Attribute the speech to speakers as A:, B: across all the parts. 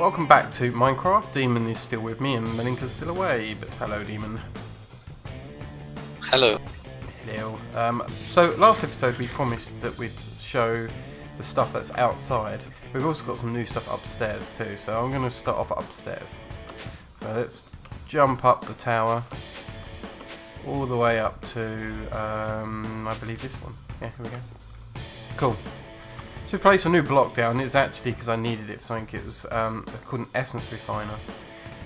A: welcome back to Minecraft. Demon is still with me and Melinka's still away, but hello Demon.
B: Hello.
A: Hello. So last episode we promised that we'd show the stuff that's outside. We've also got some new stuff upstairs too, so I'm going to start off upstairs. So let's jump up the tower all the way up to, I believe this one. Yeah, here we go. Cool. To place a new block down is actually because I needed it for something. It was called an essence refiner,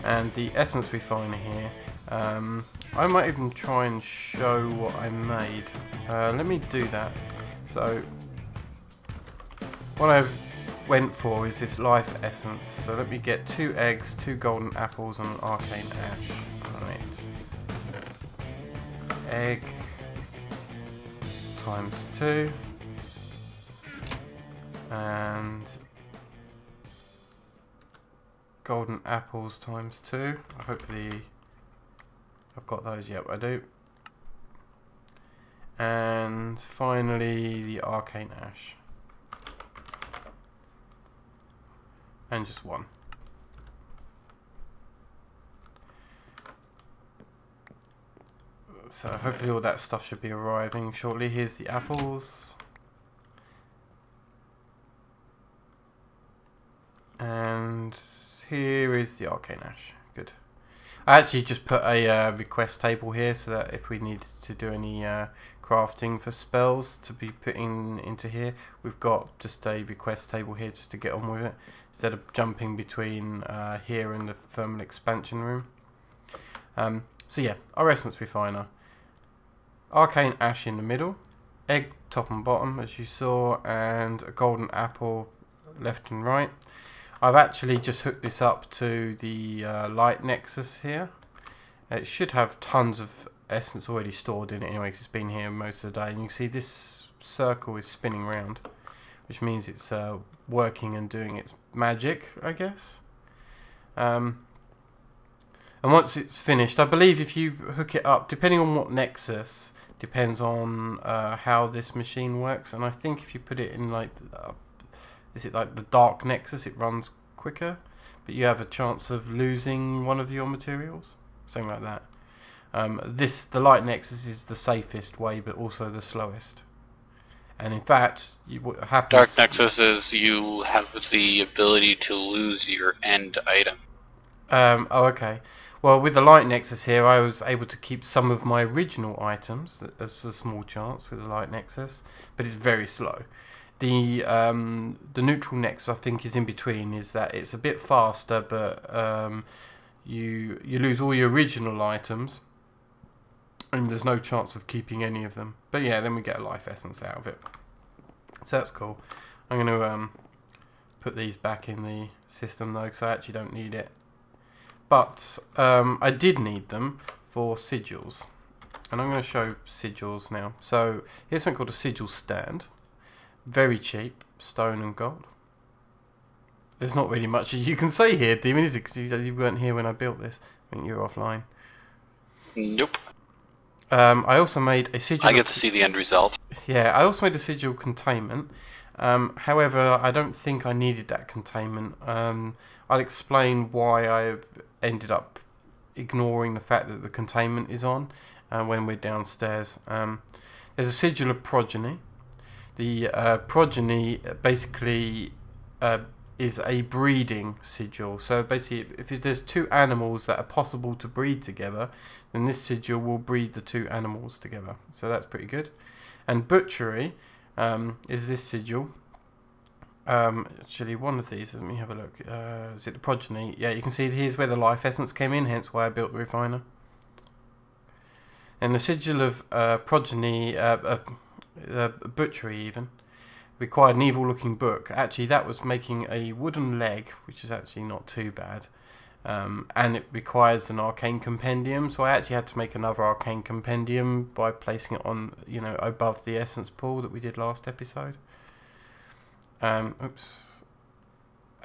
A: and the essence refiner here, I might even try and show what I made. Let me do that. So what I went for is this life essence. So let me get 2 eggs, 2 golden apples, and an arcane ash. Right. Egg times 2. And golden apples times 2. Hopefully I've got those. Yep, I do. And finally the arcane ash. And just 1. So hopefully all that stuff should be arriving shortly. Here's the apples. And here is the arcane ash. Good. I actually just put a request table here so that if we need to do any crafting for spells to be putting into here, we've got just a request table here just to get on with it instead of jumping between here and the thermal expansion room. So yeah, our essence refiner, arcane ash in the middle, egg top and bottom as you saw, and a golden apple left and right. I've actually just hooked this up to the light nexus here. It should have tons of essence already stored in it anyway, because it's been here most of the day. And you can see this circle is spinning around, which means it's working and doing its magic, I guess. And once it's finished, I believe if you hook it up, depending on what nexus, depends on how this machine works. And I think if you put it in like... is it like the dark nexus, it runs quicker, but you have a chance of losing one of your materials, something like that. The light nexus is the safest way, but also the slowest. And in fact, what happens?
B: Dark nexus is you have the ability to lose your end item.
A: Oh, okay. Well, with the light nexus here, I was able to keep some of my original items. There's a small chance with the light nexus, but it's very slow. The neutral nexus, I think, is in between. Is that it's a bit faster, but you lose all your original items, and there's no chance of keeping any of them. But yeah, then we get a life essence out of it. So that's cool. I'm going to put these back in the system though, because I actually don't need it. But I did need them for sigils, and I'm going to show sigils now. So here's something called a sigil stand. Very cheap, stone and gold. There's not really much you can say here, Demon, is it? Because you weren't here when I built this. I think you're offline.
B: Nope.
A: I also made a sigil...
B: I get to see the end result.
A: Yeah, I also made a sigil containment. However, I don't think I needed that containment. I'll explain why I ended up ignoring the fact that the containment is on when we're downstairs. There's a sigil of progeny. The progeny basically is a breeding sigil. So basically, if there's 2 animals that are possible to breed together, then this sigil will breed the 2 animals together. So that's pretty good. And butchery is this sigil. Actually, one of these, let me have a look. Is it the progeny? Yeah, you can see here's where the life essence came in, hence why I built the refiner. And the sigil of progeny... butchery even required an evil looking book. Actually, that was making a wooden leg, which is actually not too bad, and it requires an arcane compendium, so I actually had to make another arcane compendium by placing it on, you know, above the essence pool that we did last episode. Oops.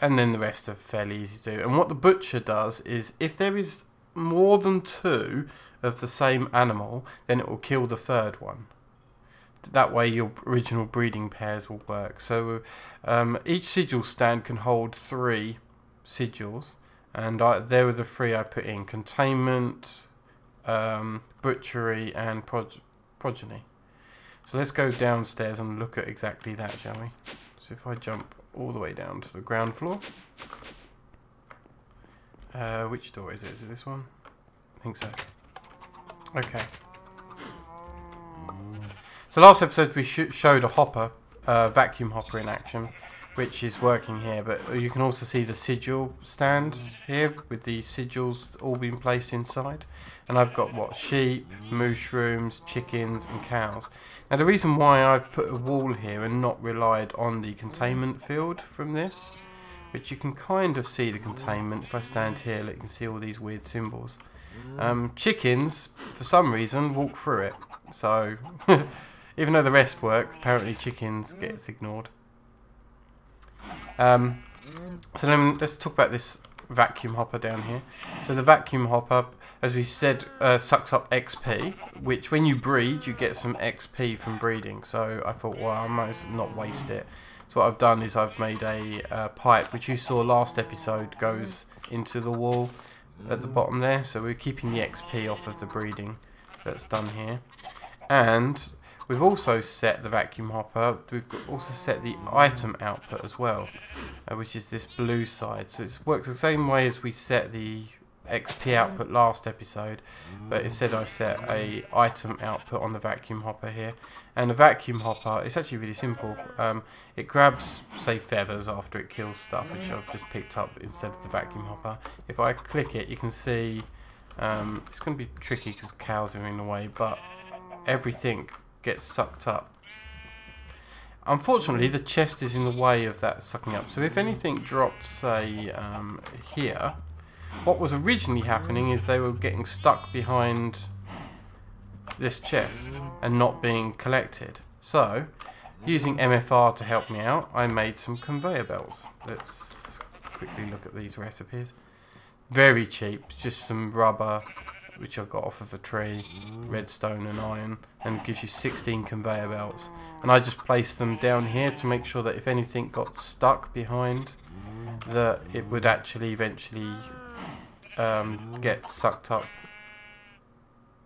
A: And then the rest are fairly easy to do. And what the butcher does is, if there is more than 2 of the same animal, then it will kill the 3rd one. That way your original breeding pairs will work. So each sigil stand can hold 3 sigils, and there were the 3 I put in: containment, butchery, and progeny. So let's go downstairs and look at exactly that, shall we? So if I jump all the way down to the ground floor. Which door is it? Is it this one? I think so. Okay. So last episode we showed a hopper, vacuum hopper in action, which is working here, but you can also see the sigil stand here with the sigils all being placed inside. And I've got what? Sheep, mushrooms, chickens and cows. Now the reason why I've put a wall here and not relied on the containment field from this, which you can kind of see the containment if I stand here, you can see all these weird symbols. Chickens, for some reason, walk through it. So even though the rest work, apparently chickens gets ignored. So then let's talk about this vacuum hopper down here. So the vacuum hopper, as we said, sucks up XP, which when you breed, you get some XP from breeding. So I thought, well, I might as well not waste it. So what I've done is I've made a pipe, which you saw last episode goes into the wall at the bottom there. So we're keeping the XP off of the breeding that's done here. And we've also set the vacuum hopper, we've also set the item output as well, which is this blue side. So it works the same way as we set the XP output last episode, but instead I set a item output on the vacuum hopper here. And the vacuum hopper, it's actually really simple. It grabs, say, feathers after it kills stuff, which I've just picked up instead of the vacuum hopper. If I click it, you can see, it's going to be tricky because cows are in the way, but everything gets sucked up. Unfortunately, the chest is in the way of that sucking up. So if anything dropped, say, here, what was originally happening is they were getting stuck behind this chest and not being collected. So, using MFR to help me out, I made some conveyor belts. Let's quickly look at these recipes. Very cheap, just some rubber, which I got off of a tree, redstone and iron, and it gives you 16 conveyor belts. And I just placed them down here to make sure that if anything got stuck behind, that it would actually eventually get sucked up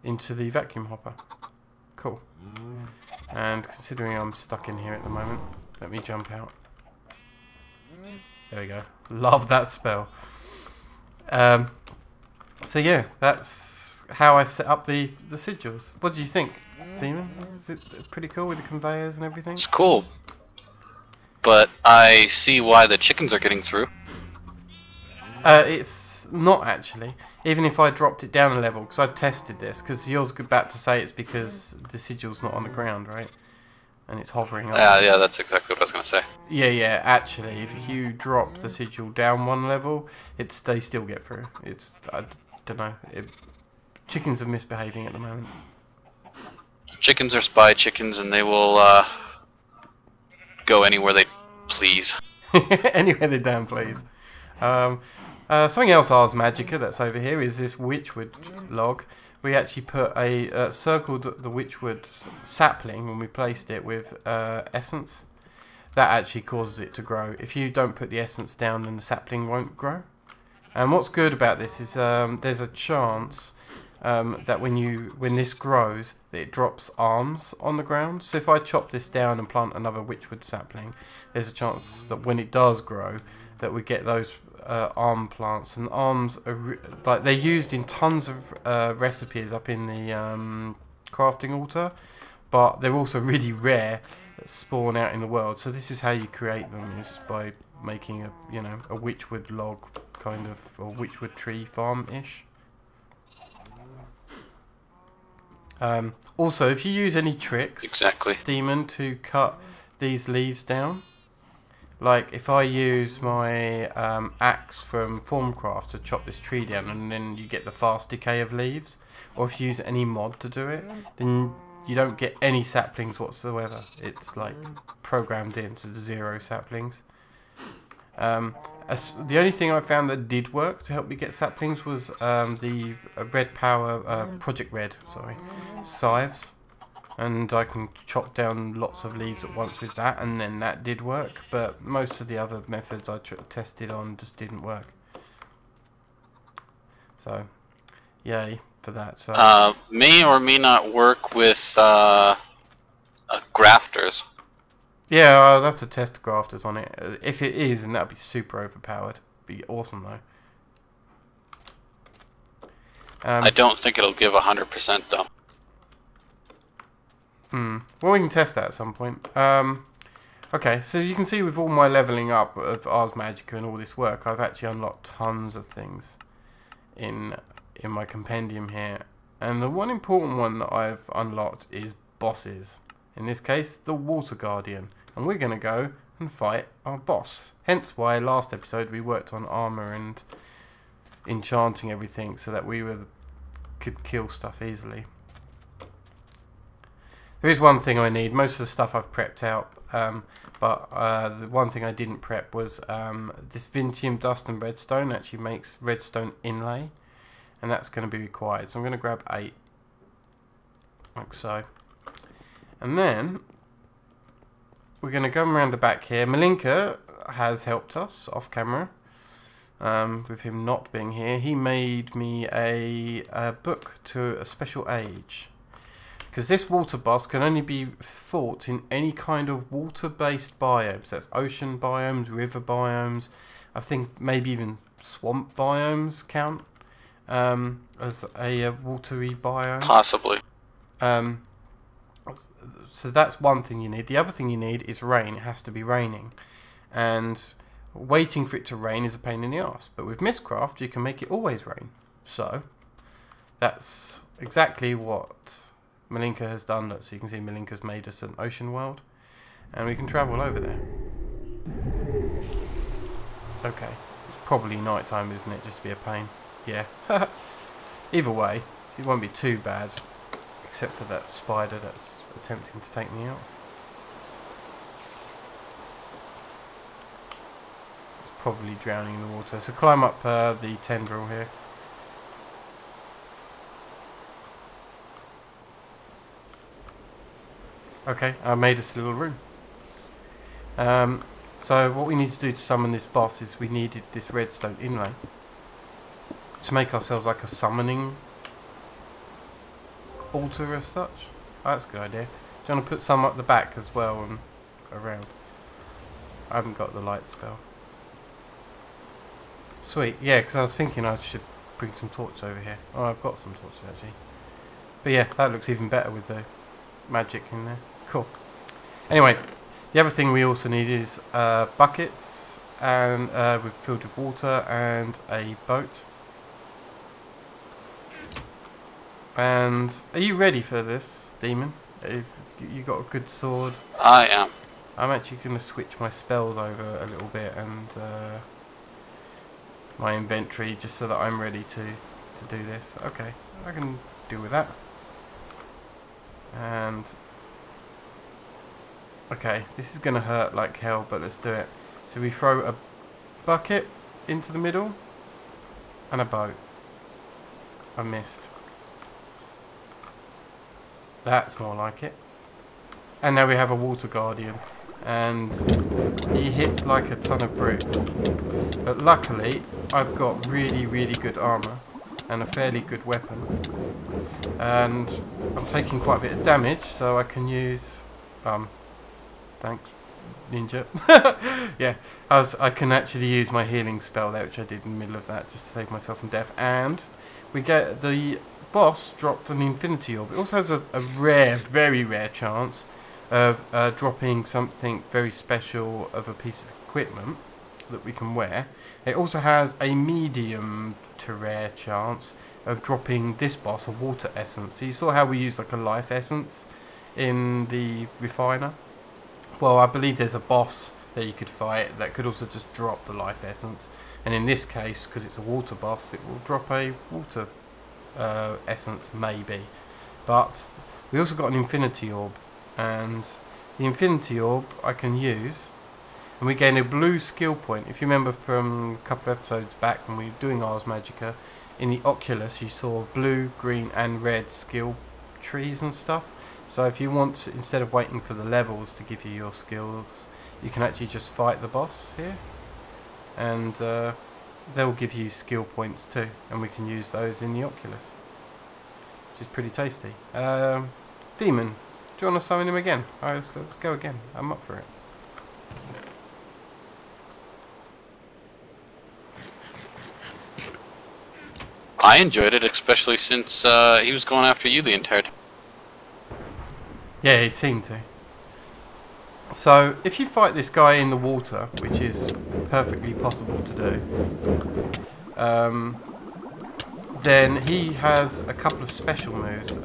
A: into the vacuum hopper. Cool. And considering I'm stuck in here at the moment, let me jump out. There we go. Love that spell. So yeah, that's how I set up the sigils. What do you think, Demon? Is it pretty cool with the conveyors and everything?
B: It's cool, but I see why the chickens are getting through.
A: It's not actually. Even if I dropped it down a level, because I tested this, because you're about to say it's because the sigil's not on the ground, right? And it's hovering up.
B: Yeah, that's exactly what I was going to say.
A: Yeah, actually, if you drop the sigil down one level, they still get through. I don't know. Chickens are misbehaving at the moment.
B: Chickens are spy chickens, and they will go anywhere they please.
A: Anywhere they damn please. Something else Ars Magica that's over here is this witchwood log. We actually put circled the witchwood sapling when we placed it with essence. That actually causes it to grow. If you don't put the essence down, then the sapling won't grow. And what's good about this is there's a chance that when this grows, it drops arms on the ground. So if I chop this down and plant another witchwood sapling, there's a chance that when it does grow, that we get those arm plants. And arms are they're used in tons of recipes up in the crafting altar, but they're also really rare that spawn out in the world. So this is how you create them, is by making a witchwood log kind of, or witchwood tree farm-ish. Also, if you use any tricks, Demon, to cut these leaves down, like if I use my axe from Formcraft to chop this tree down, and then you get the fast decay of leaves, or if you use any mod to do it, then you don't get any saplings whatsoever. It's like programmed into the 0 saplings. The only thing I found that did work to help me get saplings was the Red Power, Project Red, sorry, scythes. and I can chop down lots of leaves at once with that, and then that did work. But most of the other methods I tested on just didn't work. So, yay for that. So
B: may or may not work with grafters.
A: yeah, I'll have to test grafters on it. If it is, then that'd be super overpowered. Be awesome though.
B: I don't think it'll give 100% though.
A: Well, we can test that at some point. Okay, so you can see with all my leveling up of Ars Magica and all this work, I've actually unlocked tons of things in my compendium here. And the one important one that I've unlocked is bosses. In this case, the Water Guardian. And we're going to go and fight our boss. Hence why last episode we worked on armor and enchanting everything so that we could kill stuff easily. There is one thing I need. Most of the stuff I've prepped out, but the one thing I didn't prep was this Vintium Dust and Redstone actually makes redstone inlay, and that's going to be required. So I'm going to grab 8, like so. And then we're going to go around the back here. Malinka has helped us off camera. With him not being here, he made me a book to a special age. Because this water boss can only be fought in any kind of water-based biomes. That's ocean biomes, river biomes. I think maybe even swamp biomes count as a watery biome.
B: Possibly.
A: So that's one thing you need. The other thing you need is rain. It has to be raining. And waiting for it to rain is a pain in the arse. But with Mistcraft, you can make it always rain. So that's exactly what Malinka has done. So you can see Malinka's made us an ocean world, and we can travel over there. Okay, it's probably night time, isn't it? Just to be a pain. Yeah. Either way, it won't be too bad, except for that spider that's attempting to take me out. It's probably drowning in the water. So climb up the tendril here. Okay, I made us a little room. So what we need to do to summon this boss is we needed this redstone inlay to make ourselves like a summoning altar as such. Oh, that's a good idea. Do you want to put some up the back as well and around? I haven't got the light spell. Sweet, yeah, because I was thinking I should bring some torches over here. Oh, I've got some torches actually. But yeah, that looks even better with the magic in there. Cool. Anyway, the other thing we also need is buckets and filled with water and a boat. And are you ready for this, Demon? You got a good sword?
B: I am.
A: I'm actually going to switch my spells over a little bit and my inventory just so that I'm ready to do this. Okay, I can deal with that. And okay, this is going to hurt like hell, but let's do it. So we throw a bucket into the middle and a boat. I missed. That's more like it. And now we have a water guardian, and he hits like a ton of bricks. But luckily, I've got really, really good armor and a fairly good weapon. And I'm taking quite a bit of damage, so I can use thanks, Ninja. Yeah, I can actually use my healing spell there, which I did in the middle of that, just to save myself from death. And we get the boss dropped an infinity orb. It also has a rare, very rare chance of dropping something very special of a piece of equipment that we can wear. It also has a medium to rare chance of dropping this boss a water essence. So you saw how we used like a life essence in the refiner? Well, I believe there's a boss that you could fight that could also just drop the life essence. And in this case, because it's a water boss, it will drop a water essence maybe. But we also got an infinity orb, and the infinity orb I can use, and we gain a blue skill point. If you remember from a couple of episodes back when we were doing Ars Magica, in the Oculus you saw blue, green and red skill trees and stuff. So if you want to, instead of waiting for the levels to give you your skills, you can actually just fight the boss here, and they'll give you skill points too, and we can use those in the Oculus, which is pretty tasty. Demon, do you want to summon him again? Alright, let's go again. I'm up for it.
B: I enjoyed it, especially since he was going after you the entire time.
A: Yeah, he seemed to. So, if you fight this guy in the water, which is perfectly possible to do, then he has a couple of special moves.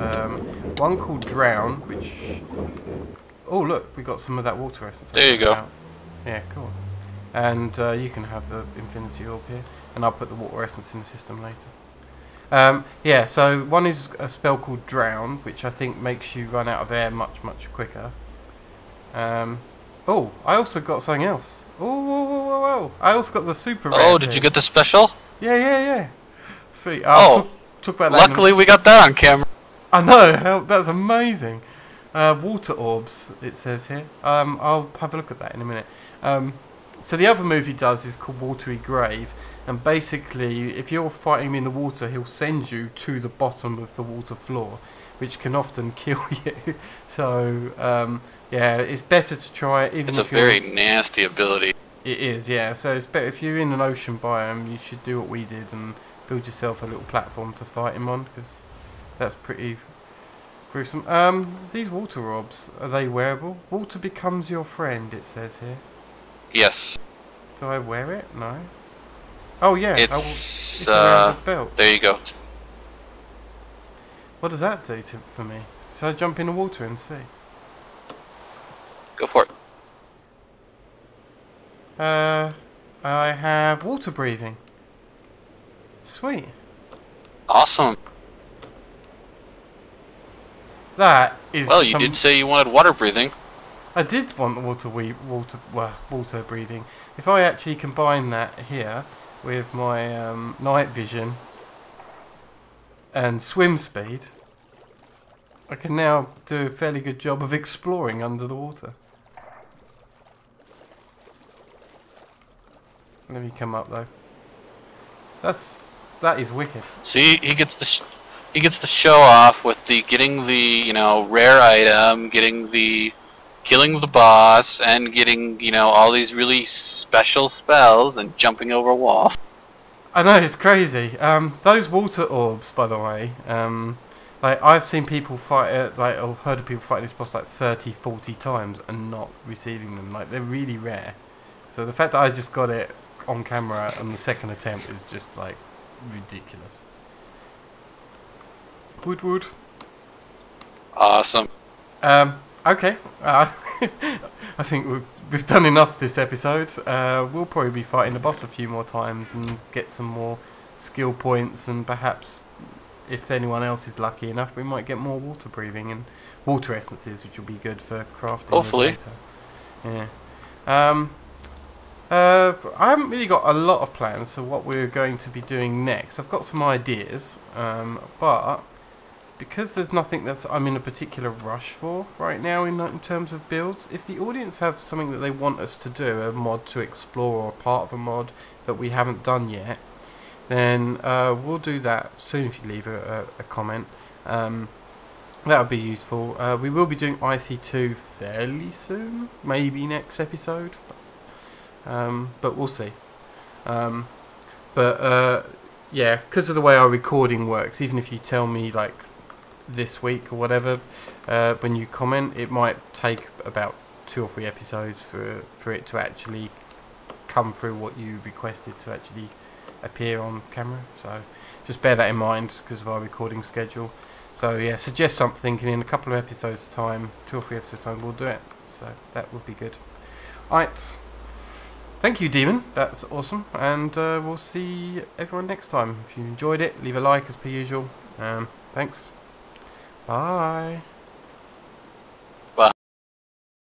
A: One called Drown, which... Oh, look, we got some of that water essence.
B: There you go.
A: Out. Yeah, cool. And you can have the Infinity Orb here, and I'll put the water essence in the system later. Yeah, so one is a spell called Drown, which I think makes you run out of air much quicker. Oh, I also got something else. Oh, I also got the super rare.
B: Oh, did you get the special?
A: Yeah. Sweet. Talk about that.
B: Luckily we got that on camera.
A: I know, that's amazing. Water orbs, it says here. I'll have a look at that in a minute. So the other move he does is called Watery Grave, and basically if you're fighting him in the water, he'll send you to the bottom of the water floor, which can often kill you. So yeah, it's better to try it.
B: It's a very nasty ability.
A: It is, yeah. So it's better if you're in an ocean biome, you should do what we did and build yourself a little platform to fight him on, because that's pretty gruesome. These water orbs, are they wearable? Water becomes your friend, it says here.
B: Yes.
A: Do I wear it? No. Oh yeah,
B: it's
A: around the belt.
B: There you go.
A: What does that do for me? So I jump in the water and see.
B: Go for it.
A: I have water breathing. Sweet.
B: Awesome.
A: That is.
B: Well, you did say you wanted water breathing.
A: I did want the water breathing. If I actually combine that here with my night vision and swim speed, I can now do a fairly good job of exploring under the water. Let me come up though. That is wicked.
B: See, he gets to show off with the getting the rare item, killing the boss, and getting all these really special spells and jumping over walls.
A: I know, it's crazy. Those water orbs, by the way, like I've seen people fight it, or heard of people fighting this boss like 30, 40 times and not receiving them. Like, they're really rare. So the fact that I just got it on camera on the second attempt is just like ridiculous. Wood.
B: Awesome.
A: Okay. I think we've done enough this episode. We'll probably be fighting the boss a few more times and get some more skill points, and perhaps if anyone else is lucky enough, we might get more water breathing and water essences, which will be good for crafting.
B: Hopefully.
A: Later. Yeah. I haven't really got a lot of plans for what we're going to be doing next. I've got some ideas, but because there's nothing that I'm in a particular rush for right now in terms of builds, if the audience have something that they want us to do, a mod to explore or part of a mod that we haven't done yet, then we'll do that soon if you leave a comment. That would be useful. We will be doing IC2 fairly soon, maybe next episode, but we'll see. Yeah, because of the way our recording works, even if you tell me like this week or whatever, when you comment, it might take about 2 or 3 episodes for it to actually come through what you requested to actually appear on camera. So just bear that in mind because of our recording schedule. So yeah, suggest something, and in a couple of episodes time, 2 or 3 episodes time, we'll do it. So that would be good. Alright, thank you, Demon, that's awesome, and we'll see everyone next time. If you enjoyed it, leave a like as per usual. Thanks. Bye.